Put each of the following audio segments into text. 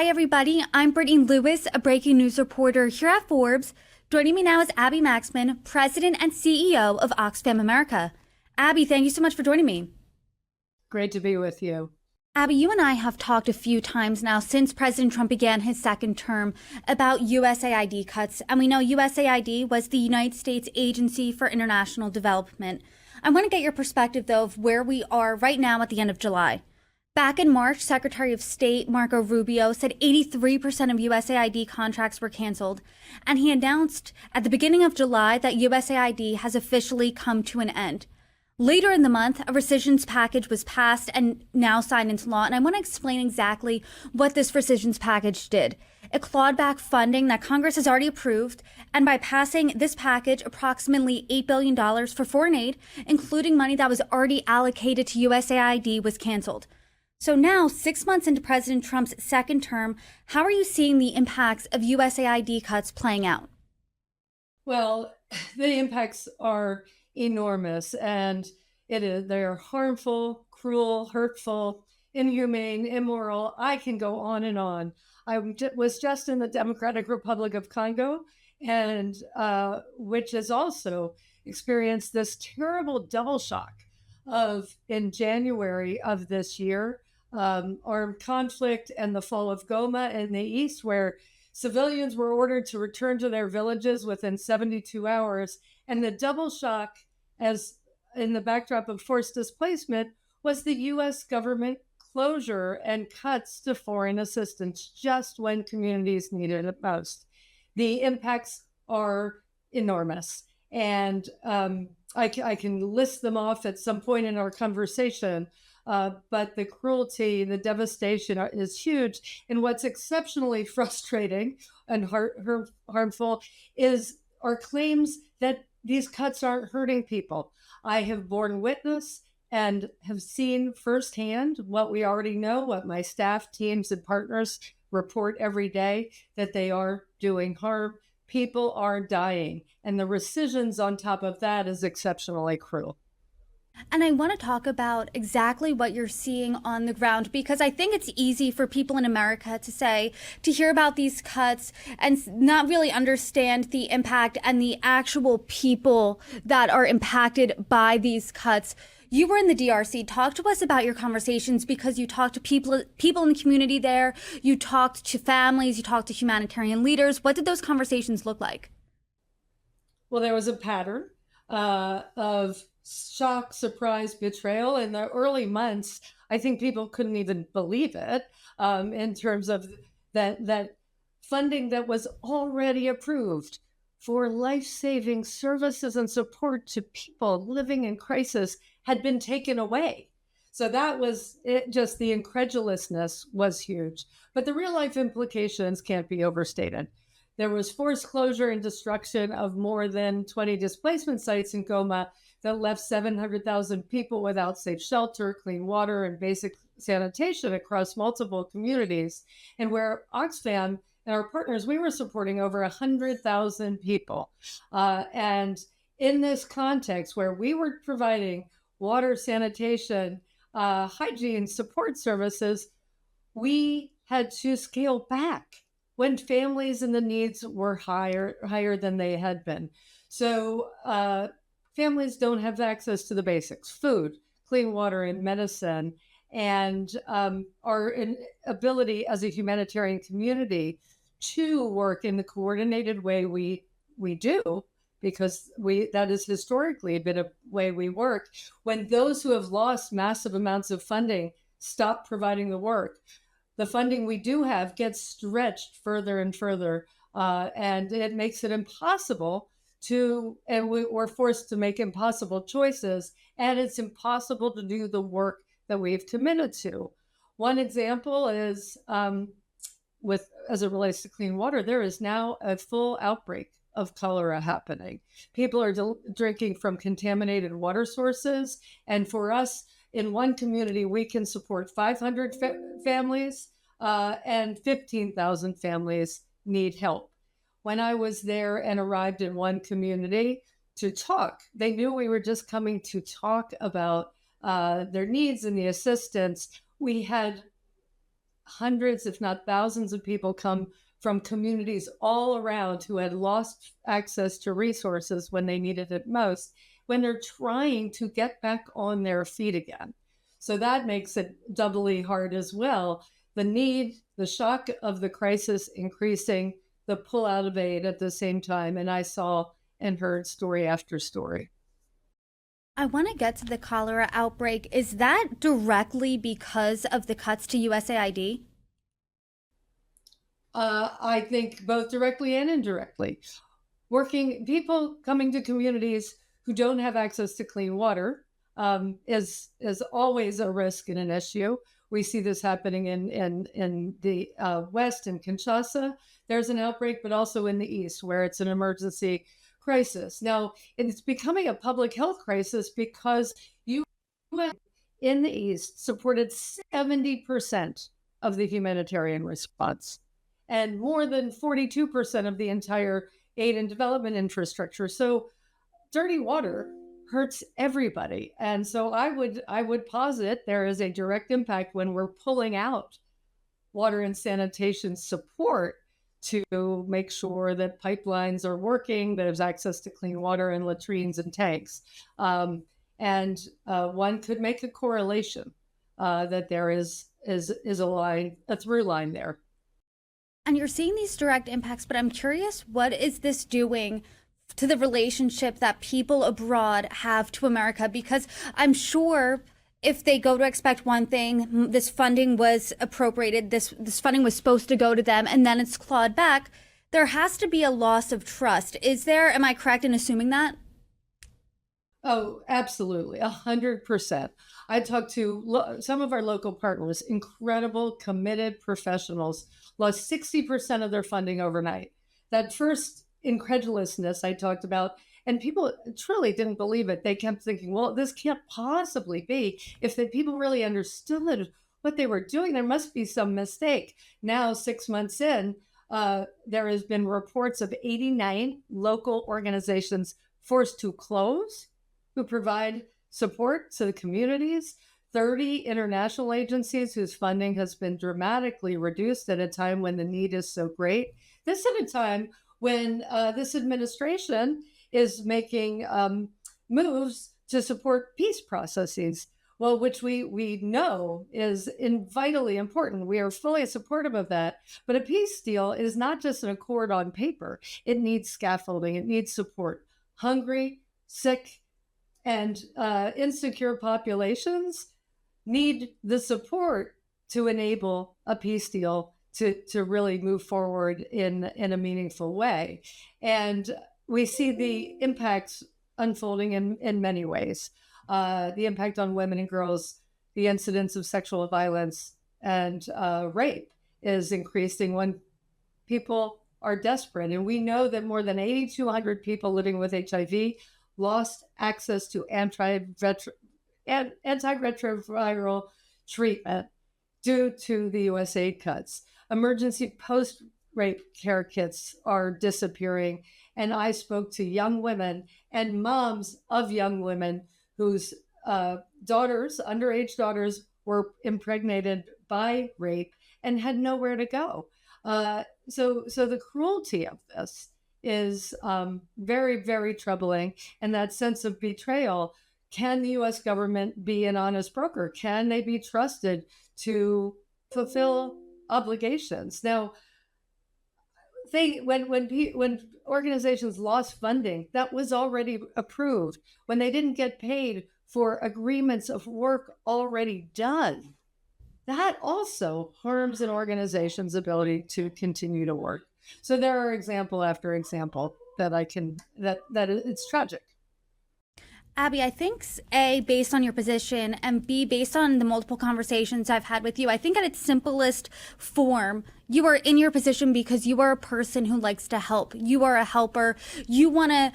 Hi, everybody. I'm Brittany Lewis, a breaking news reporter here at Forbes. Joining me now is Abby Maxman, President and CEO of Oxfam America. Abby, thank you so much for joining me. Great to be with you. Abby, you and I have talked a few times now since President Trump began his second term about USAID cuts. And we know USAID was the United States Agency for International Development. I want to get your perspective, though, of where we are right now at the end of July. Back in March, Secretary of State Marco Rubio said 83% of USAID contracts were canceled, and he announced at the beginning of July that USAID has officially come to an end. Later in the month, a rescissions package was passed and now signed into law, and I want to explain exactly what this rescissions package did. It clawed back funding that Congress has already approved, and by passing this package, approximately $8 billion for foreign aid, including money that was already allocated to USAID, was canceled. So now, 6 months into President Trump's second term, how are you seeing the impacts of USAID cuts playing out? Well, the impacts are enormous, and they are harmful, cruel, hurtful, inhumane, immoral. I can go on and on. I was just in the Democratic Republic of Congo, and which has also experienced this terrible double shock of, in January of this year, armed conflict and the fall of Goma in the east, where civilians were ordered to return to their villages within 72 hours. And the double shock, as in the backdrop of forced displacement, was the U.S. government closure and cuts to foreign assistance just when communities needed it most. The impacts are enormous. And I can list them off at some point in our conversation. But the cruelty, the devastation is huge. And what's exceptionally frustrating and harmful is our claims that these cuts aren't hurting people. I have borne witness and have seen firsthand what we already know, what my staff, teams, and partners report every day, that they are doing harm. People are dying. And the rescissions on top of that is exceptionally cruel. And I want to talk about exactly what you're seeing on the ground, because I think it's easy for people in America to hear about these cuts and not really understand the impact and the actual people that are impacted by these cuts. You were in the DRC. Talk to us about your conversations, because you talked to people in the community there. You talked to families. You talked to humanitarian leaders. What did those conversations look like? Well, there was a pattern of shock, surprise, betrayal. In the early months, I think people couldn't even believe it, in terms of that funding that was already approved for life-saving services and support to people living in crisis had been taken away. So that was it. Just the incredulousness was huge. But the real life implications can't be overstated. There was forced closure and destruction of more than 20 displacement sites in Goma that left 700,000 people without safe shelter, clean water, and basic sanitation across multiple communities, and where Oxfam and our partners, we were supporting over 100,000 people. And in this context, where we were providing water, sanitation, hygiene, support services, we had to scale back when families and the needs were higher than they had been. So families don't have access to the basics: food, clean water, and medicine. And our ability as a humanitarian community to work in the coordinated way we do, because that has historically been a way we work, when those who have lost massive amounts of funding stop providing the work, the funding we do have gets stretched further and further, and it makes it impossible and we're forced to make impossible choices, and it's impossible to do the work that we've committed to. One example is, as it relates to clean water, there is now a full outbreak of cholera happening. People are drinking from contaminated water sources, and for us, in one community, we can support 500 families, and 15,000 families need help. When I was there and arrived in one community to talk, they knew we were just coming to talk about their needs and the assistance. We had hundreds, if not thousands of people come from communities all around who had lost access to resources when they needed it most, when they're trying to get back on their feet again. So that makes it doubly hard as well. The need, the shock of the crisis increasing, the pull out of aid at the same time. And I saw and heard story after story. I want to get to the cholera outbreak. Is that directly because of the cuts to USAID? I think both directly and indirectly. People coming to communities who don't have access to clean water is always a risk and an issue. We see this happening in the West, in Kinshasa. There's an outbreak, but also in the East, where it's an emergency crisis. Now, it's becoming a public health crisis because UN in the East supported 70% of the humanitarian response and more than 42% of the entire aid and development infrastructure. So dirty water hurts everybody. And so I would posit there is a direct impact when we're pulling out water and sanitation support to make sure that pipelines are working, that there's access to clean water and latrines and tanks. One could make a correlation that there is a through line there. And you're seeing these direct impacts, but I'm curious, what is this doing to the relationship that people abroad have to America? Because I'm sure if they go to expect one thing, this funding was appropriated, this funding was supposed to go to them, and then it's clawed back, there has to be a loss of trust. Am I correct in assuming that? Oh, absolutely. 100%. I talked to some of our local partners, incredible, committed professionals, lost 60% of their funding overnight. That first incredulousness I talked about, and people truly didn't believe it. They kept thinking, well, this can't possibly be. If the people really understood what they were doing, there must be some mistake. Now, 6 months in, there has been reports of 89 local organizations forced to close who provide support to the communities, 30 international agencies whose funding has been dramatically reduced at a time when the need is so great. This at a time when this administration is making moves to support peace processes, well, which we know is vitally important. We are fully supportive of that. But a peace deal is not just an accord on paper. It needs scaffolding. It needs support. Hungry, sick, and insecure populations need the support to enable a peace deal to really move forward in a meaningful way. And we see the impacts unfolding in many ways. The impact on women and girls, the incidence of sexual violence and rape is increasing when people are desperate. And we know that more than 8,200 people living with HIV lost access to antiretroviral treatment due to the USAID cuts. Emergency post-rape care kits are disappearing. And I spoke to young women and moms of young women whose daughters, underage daughters, were impregnated by rape and had nowhere to go. So the cruelty of this is very, very troubling. And that sense of betrayal. Can the U.S. government be an honest broker? Can they be trusted to fulfill obligations? Now, when organizations lost funding, that was already approved. When they didn't get paid for agreements of work already done, that also harms an organization's ability to continue to work. So there are example after example that it's tragic. Abby, I think A, based on your position, and B, based on the multiple conversations I've had with you, I think at its simplest form, you are in your position because you are a person who likes to help. You are a helper. You want to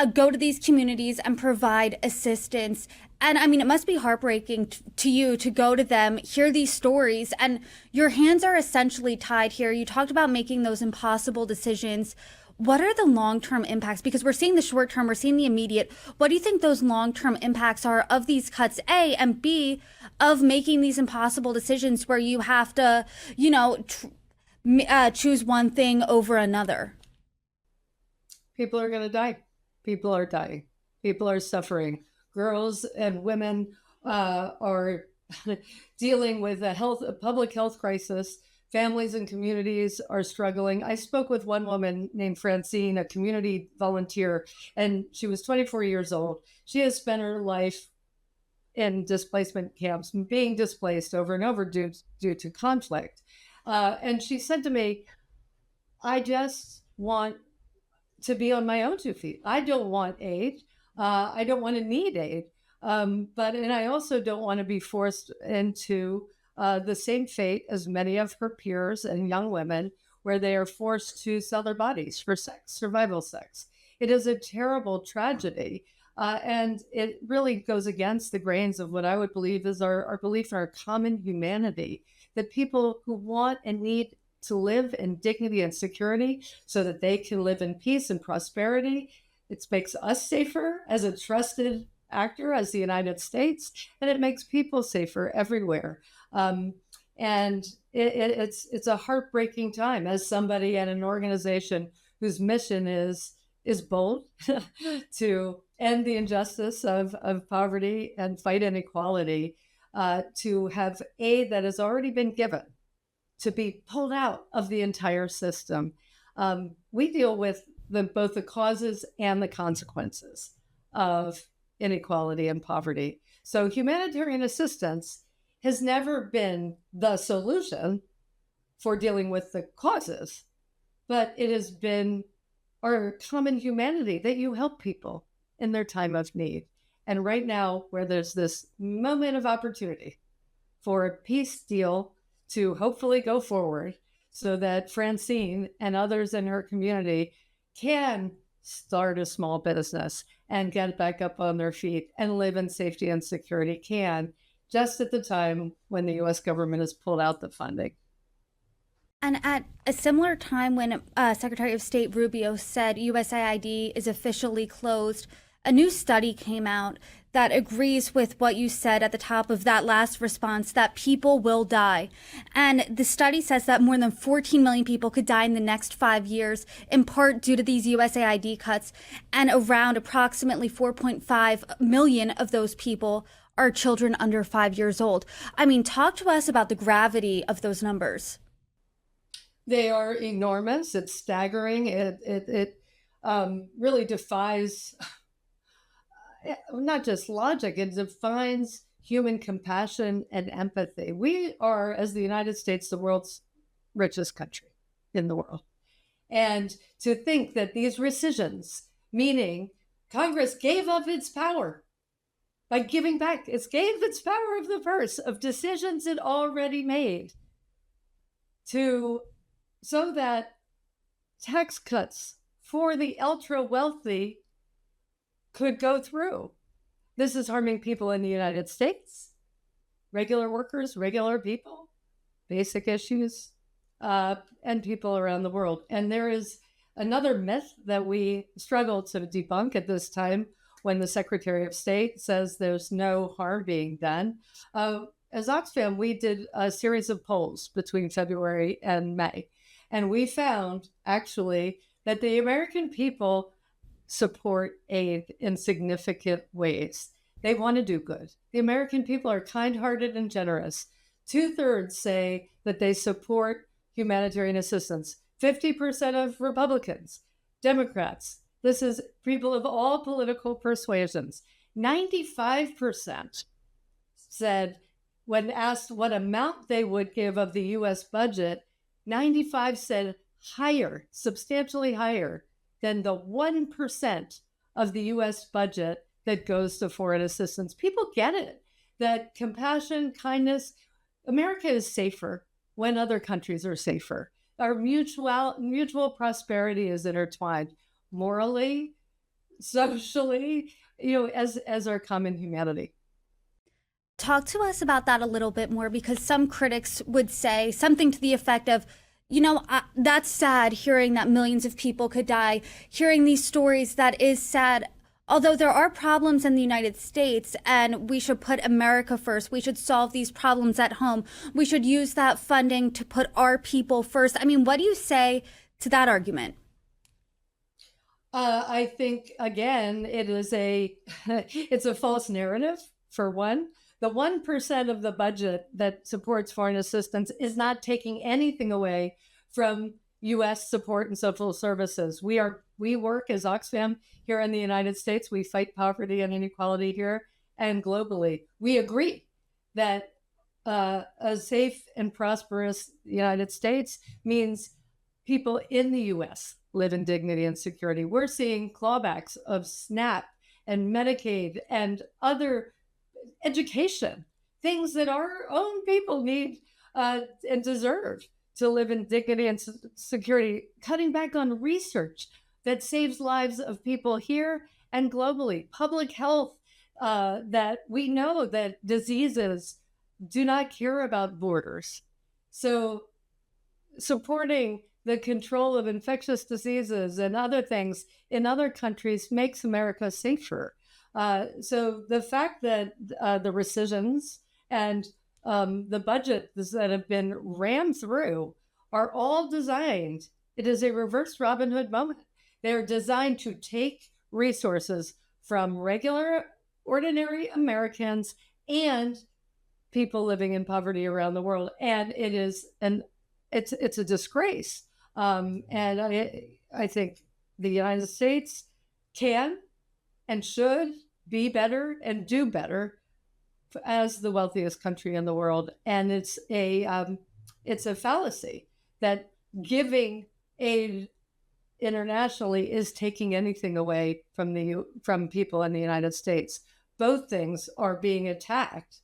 go to these communities and provide assistance. And I mean, it must be heartbreaking to you to go to them, hear these stories, and your hands are essentially tied here. You talked about making those impossible decisions. What are the long-term impacts? Because we're seeing the short term, we're seeing the immediate. What do you think those long-term impacts are of these cuts, A, and B, of making these impossible decisions where you have to, choose one thing over another? People are going to die. People are dying. People are suffering. Girls and women are dealing with a public health crisis. Families and communities are struggling. I spoke with one woman named Francine, a community volunteer, and she was 24 years old. She has spent her life in displacement camps, being displaced over and over due to conflict. And she said to me, I just want to be on my own 2 feet. I don't want aid. I don't want to need aid. And I also don't want to be forced into the same fate as many of her peers and young women, where they are forced to sell their bodies for sex, survival sex. It is a terrible tragedy. And it really goes against the grains of what I would believe is our belief in our common humanity, that people who want and need to live in dignity and security so that they can live in peace and prosperity. It makes us safer as a trusted actor, as the United States, and it makes people safer everywhere. And it's a heartbreaking time as somebody at an organization whose mission is bold to end the injustice of poverty and fight inequality, to have aid that has already been given to be pulled out of the entire system. We deal with both the causes and the consequences of inequality and poverty. So humanitarian assistance has never been the solution for dealing with the causes, but it has been our common humanity that you help people in their time of need. And right now, where there's this moment of opportunity for a peace deal to hopefully go forward so that Francine and others in her community can start a small business and get back up on their feet and live in safety and security, just at the time when the U.S. government has pulled out the funding. And at a similar time when Secretary of State Rubio said USAID is officially closed, a new study came out that agrees with what you said at the top of that last response, that people will die. And the study says that more than 14 million people could die in the next 5 years, in part due to these USAID cuts. And around approximately 4.5 million of those people are children under 5 years old. I mean, talk to us about the gravity of those numbers. They are enormous. It's staggering. It really defies not just logic, it defines human compassion and empathy. We are, as the United States, the world's richest country in the world. And to think that these rescissions, meaning Congress gave up its power by giving back, it gave its power of the purse of decisions it already made so that tax cuts for the ultra wealthy could go through. This is harming people in the United States, regular workers, regular people, basic issues, and people around the world. And there is another myth that we struggle to debunk at this time when the Secretary of State says there's no harm being done. As Oxfam, we did a series of polls between February and May, and we found actually that the American people support aid in significant ways. They want to do good. The American people are kind-hearted and generous. 2/3 say that they support humanitarian assistance. 50% of Republicans, Democrats, this is people of all political persuasions. 95% said, when asked what amount they would give of the U.S. budget, 95 said higher, substantially higher than the 1% of the U.S. budget that goes to foreign assistance. People get it, that compassion, kindness, America is safer when other countries are safer. Our mutual prosperity is intertwined morally, socially, as our common humanity. Talk to us about that a little bit more, because some critics would say something to the effect of, That's sad hearing that millions of people could die. Hearing these stories, that is sad. Although there are problems in the United States and we should put America first, we should solve these problems at home. We should use that funding to put our people first. I mean, what do you say to that argument? I think again, it's a false narrative for one. The 1% of the budget that supports foreign assistance is not taking anything away from U.S. support and social services. We work as Oxfam here in the United States. We fight poverty and inequality here and globally. We agree that a safe and prosperous United States means people in the U.S. live in dignity and security. We're seeing clawbacks of SNAP and Medicaid and other education, things that our own people need and deserve to live in dignity and security, cutting back on research that saves lives of people here and globally, public health, that we know that diseases do not care about borders. So supporting the control of infectious diseases and other things in other countries makes America safer. So the fact that the rescissions and the budgets that have been rammed through are all designed, it is a reverse Robin Hood moment. They're designed to take resources from regular, ordinary Americans and people living in poverty around the world. And it's a disgrace. And I think the United States can and should be better and do better as the wealthiest country in the world. And it's a fallacy that giving aid internationally is taking anything away from people in the United States. Both things are being attacked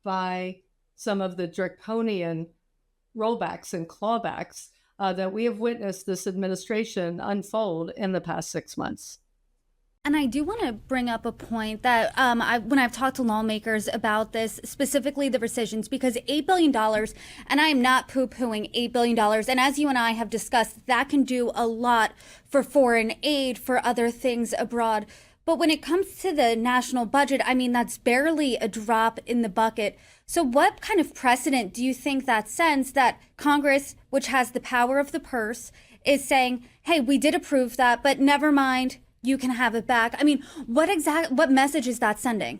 by some of the draconian rollbacks and clawbacks that we have witnessed this administration unfold in the past 6 months. And I do want to bring up a point that when I've talked to lawmakers about this, specifically the rescissions, because $8 billion, and I am not poo-pooing $8 billion, and as you and I have discussed, that can do a lot for foreign aid, for other things abroad. But when it comes to the national budget, I mean, that's barely a drop in the bucket. So what kind of precedent do you think that sends that Congress, which has the power of the purse, is saying, hey, we did approve that, but never mind, you can have it back? I mean, what message is that sending?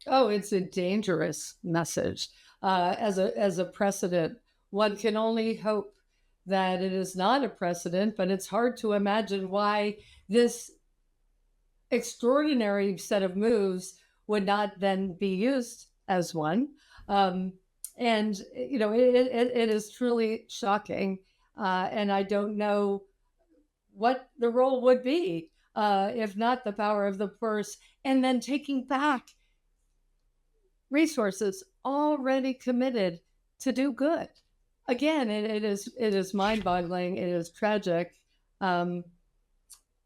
Oh, it's a dangerous message. As a precedent, one can only hope that it is not a precedent, but it's hard to imagine why this extraordinary set of moves would not then be used as one. And, it is truly shocking. And I don't know what the role would be, if not the power of the purse, and then taking back resources already committed to do good. Again, it is mind-boggling. It is tragic, and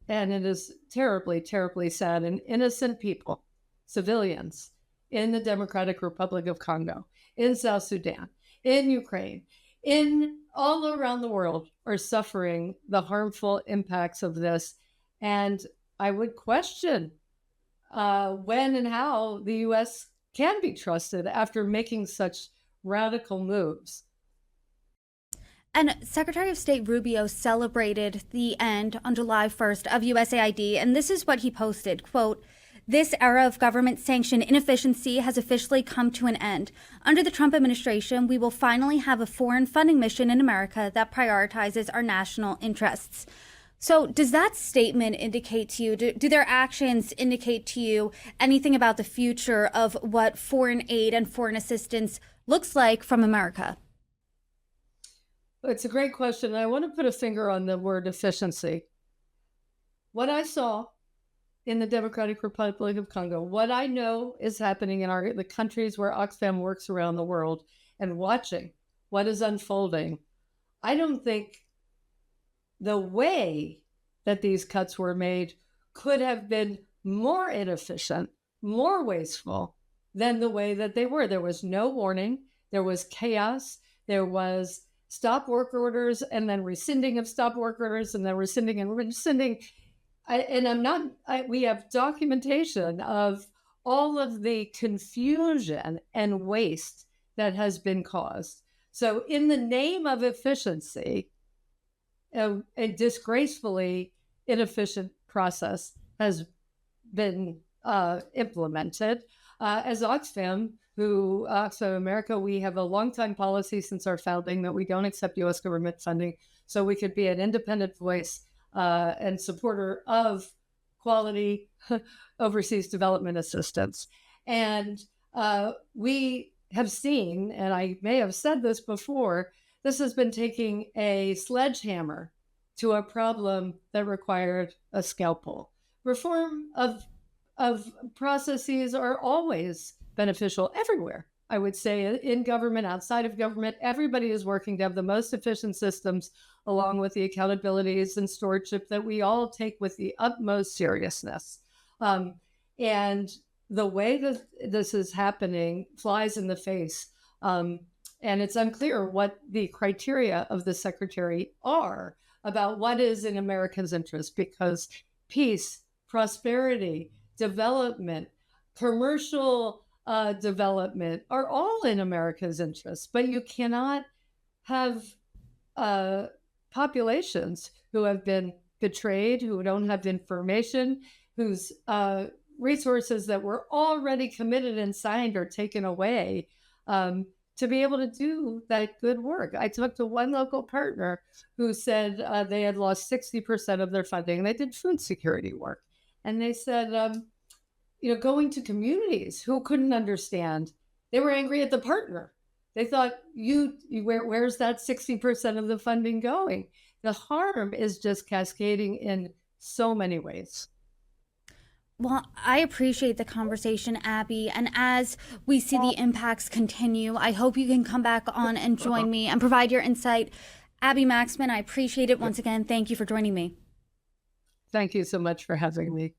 it is terribly, terribly sad. And innocent people, civilians, in the Democratic Republic of Congo, in South Sudan, in Ukraine, in all around the world are suffering the harmful impacts of this. And I would question when and how the U.S. can be trusted after making such radical moves. And Secretary of State Rubio celebrated the end on July 1st of USAID, and this is what he posted, quote, "This era of government-sanctioned inefficiency has officially come to an end. Under the Trump administration, we will finally have a foreign funding mission in America that prioritizes our national interests." So does that statement indicate to you, do their actions indicate to you anything about the future of what foreign aid and foreign assistance looks like from America? It's a great question. I want to put a finger on the word efficiency. What I saw in the Democratic Republic of Congo, what I know is happening in the countries where Oxfam works around the world, and watching what is unfolding, I don't think the way that these cuts were made could have been more inefficient, more wasteful than the way that they were. There was no warning. There was chaos. There was stop work orders and then rescinding of stop work orders and then rescinding and rescinding. We have documentation of all of the confusion and waste that has been caused. So in the name of efficiency, a disgracefully inefficient process has been implemented. As Oxfam America, we have a long-time policy since our founding that we don't accept U.S. government funding, so we could be an independent voice and supporter of quality overseas development assistance. And we have seen, and I may have said this before, this has been taking a sledgehammer to a problem that required a scalpel. Reform of processes are always beneficial everywhere. I would say in government, outside of government, everybody is working to have the most efficient systems, along with the accountabilities and stewardship that we all take with the utmost seriousness. And the way that this is happening flies in the face. And it's unclear what the criteria of the secretary are about what is in America's interest, because peace, prosperity, development, commercial development are all in America's interest. But you cannot have populations who have been betrayed, who don't have information, whose resources that were already committed and signed are taken away to be able to do that good work. I talked to one local partner who said they had lost 60% of their funding. They did food security work. And they said, going to communities who couldn't understand, they were angry at the partner. They thought, where's that 60% of the funding going? The harm is just cascading in so many ways. Well, I appreciate the conversation, Abby. And as we see the impacts continue, I hope you can come back on and join me and provide your insight. Abby Maxman, I appreciate it once again. Thank you for joining me. Thank you so much for having me.